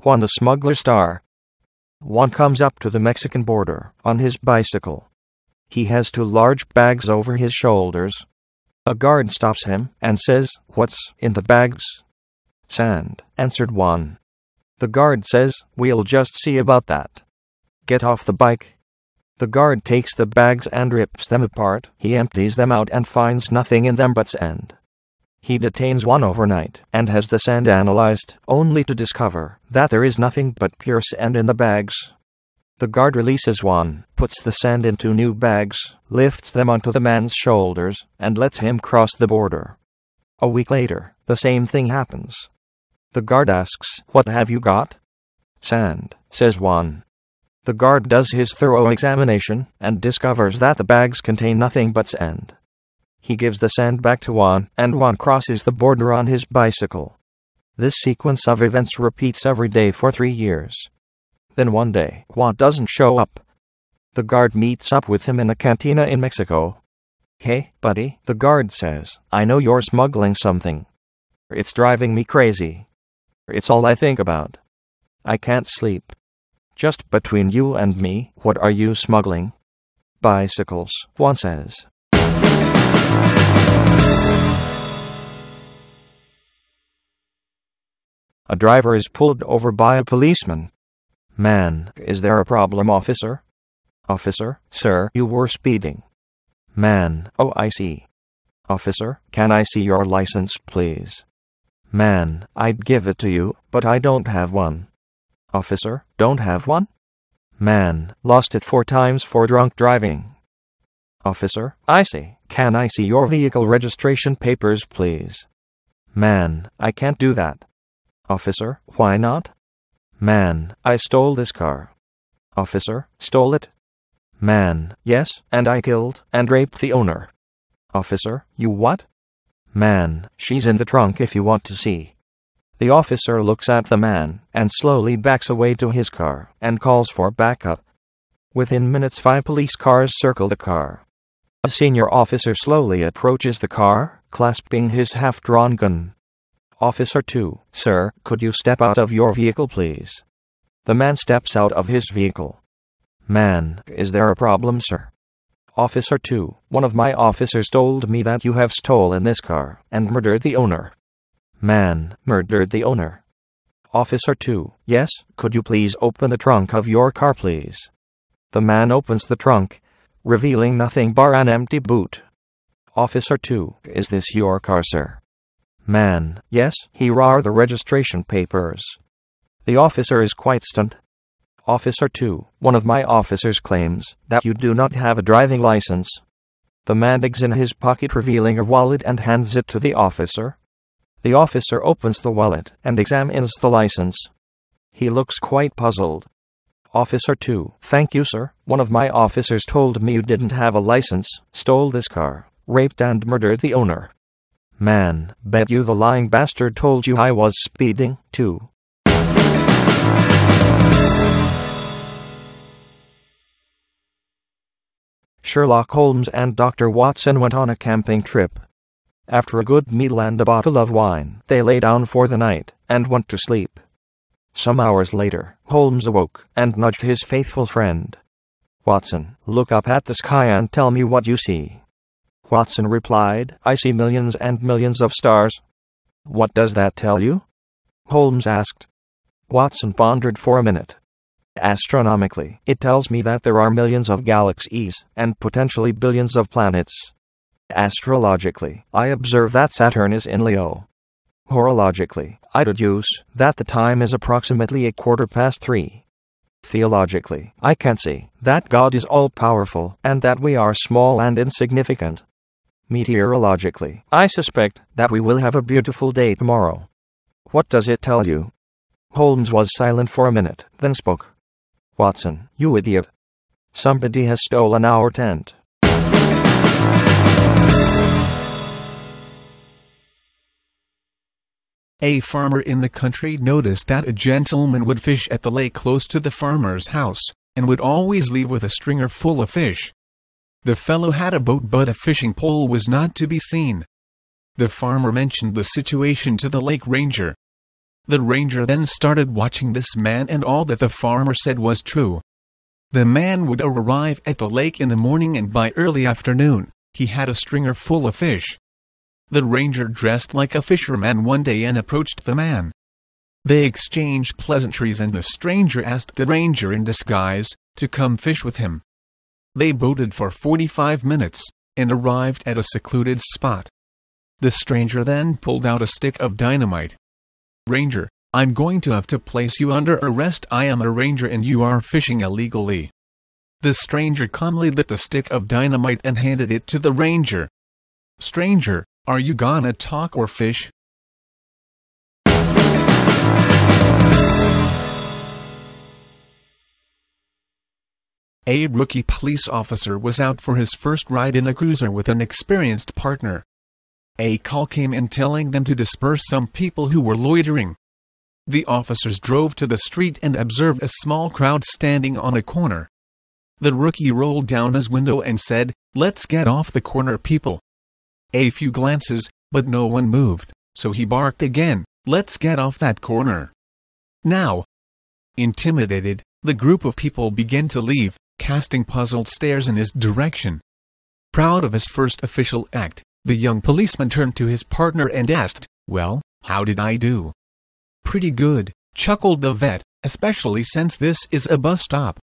1. The Smuggler star. One comes up to the Mexican border on his bicycle. He has 2 large bags over his shoulders. A guard stops him and says, "What's in the bags?" "Sand," answered one. The guard says, "We'll just see about that. Get off the bike." The guard takes the bags and rips them apart. He empties them out and finds nothing in them but sand. He detains one overnight and has the sand analyzed, only to discover that there is nothing but pure sand in the bags. The guard releases one, puts the sand in 2 new bags, lifts them onto the man's shoulders, and lets him cross the border. A week later, the same thing happens. The guard asks, "What have you got?" "Sand," says one. The guard does his thorough examination and discovers that the bags contain nothing but sand. He gives the sand back to Juan, and Juan crosses the border on his bicycle. This sequence of events repeats every day for 3 years. Then one day, Juan doesn't show up. The guard meets up with him in a cantina in Mexico. "Hey, buddy," the guard says, "I know you're smuggling something. It's driving me crazy. It's all I think about. I can't sleep. Just between you and me, what are you smuggling?" "Bicycles," Juan says. A driver is pulled over by a policeman. "Man, is there a problem, officer?" "Officer, sir, you were speeding." "Man, oh, I see." "Officer, can I see your license, please?" "Man, I'd give it to you, but I don't have one." "Officer, don't have one?" "Man, lost it 4 times for drunk driving." "Officer, I see. Can I see your vehicle registration papers, please?" "Man, I can't do that." "Officer, why not?" "Man, I stole this car." "Officer, stole it?" "Man, yes, and I killed and raped the owner." "Officer, you what?" "Man, she's in the trunk if you want to see." The officer looks at the man and slowly backs away to his car and calls for backup. Within minutes 5 police cars circle the car. A senior officer slowly approaches the car, clasping his half-drawn gun. "Officer 2, sir, could you step out of your vehicle, please?" The man steps out of his vehicle. "Man, is there a problem, sir?" "Officer 2, one of my officers told me that you have stolen this car and murdered the owner." "Man, murdered the owner?" "Officer 2, yes, could you please open the trunk of your car, please?" The man opens the trunk, revealing nothing but an empty boot. "Officer 2, is this your car, sir?" "Man, yes, here are the registration papers." The officer is quite stunned. "Officer 2, one of my officers claims that you do not have a driving license." The man digs in his pocket, revealing a wallet, and hands it to the officer. The officer opens the wallet and examines the license. He looks quite puzzled. "Officer 2, thank you, sir. One of my officers told me you didn't have a license, stole this car, raped and murdered the owner." "Man, bet you the lying bastard told you I was speeding, too." Sherlock Holmes and Dr. Watson went on a camping trip. After a good meal and a bottle of wine, they lay down for the night and went to sleep. Some hours later, Holmes awoke and nudged his faithful friend. "Watson, look up at the sky and tell me what you see." Watson replied, "I see millions and millions of stars." "What does that tell you?" Holmes asked. Watson pondered for a minute. "Astronomically, it tells me that there are millions of galaxies and potentially billions of planets. Astrologically, I observe that Saturn is in Leo. Horologically, I deduce that the time is approximately 3:15. Theologically, I can see that God is all-powerful and that we are small and insignificant. Meteorologically, I suspect that we will have a beautiful day tomorrow. What does it tell you?" Holmes was silent for a minute, then spoke. "Watson, you idiot. Somebody has stolen our tent." A farmer in the country noticed that a gentleman would fish at the lake close to the farmer's house, and would always leave with a stringer full of fish. The fellow had a boat, but a fishing pole was not to be seen. The farmer mentioned the situation to the lake ranger. The ranger then started watching this man, and all that the farmer said was true. The man would arrive at the lake in the morning, and by early afternoon, he had a stringer full of fish. The ranger dressed like a fisherman one day and approached the man. They exchanged pleasantries, and the stranger asked the ranger in disguise to come fish with him. They boated for 45 minutes, and arrived at a secluded spot. The stranger then pulled out a stick of dynamite. "Ranger, I'm going to have to place you under arrest. I am a ranger and you are fishing illegally." The stranger calmly lit the stick of dynamite and handed it to the ranger. "Stranger, are you gonna talk or fish?" A rookie police officer was out for his first ride in a cruiser with an experienced partner. A call came in telling them to disperse some people who were loitering. The officers drove to the street and observed a small crowd standing on a corner. The rookie rolled down his window and said, "Let's get off the corner, people." A few glances, but no one moved, so he barked again, "Let's get off that corner now." Intimidated, the group of people began to leave, casting puzzled stares in his direction. Proud of his first official act, the young policeman turned to his partner and asked, "Well, how did I do?" "Pretty good," chuckled the vet, "especially since this is a bus stop."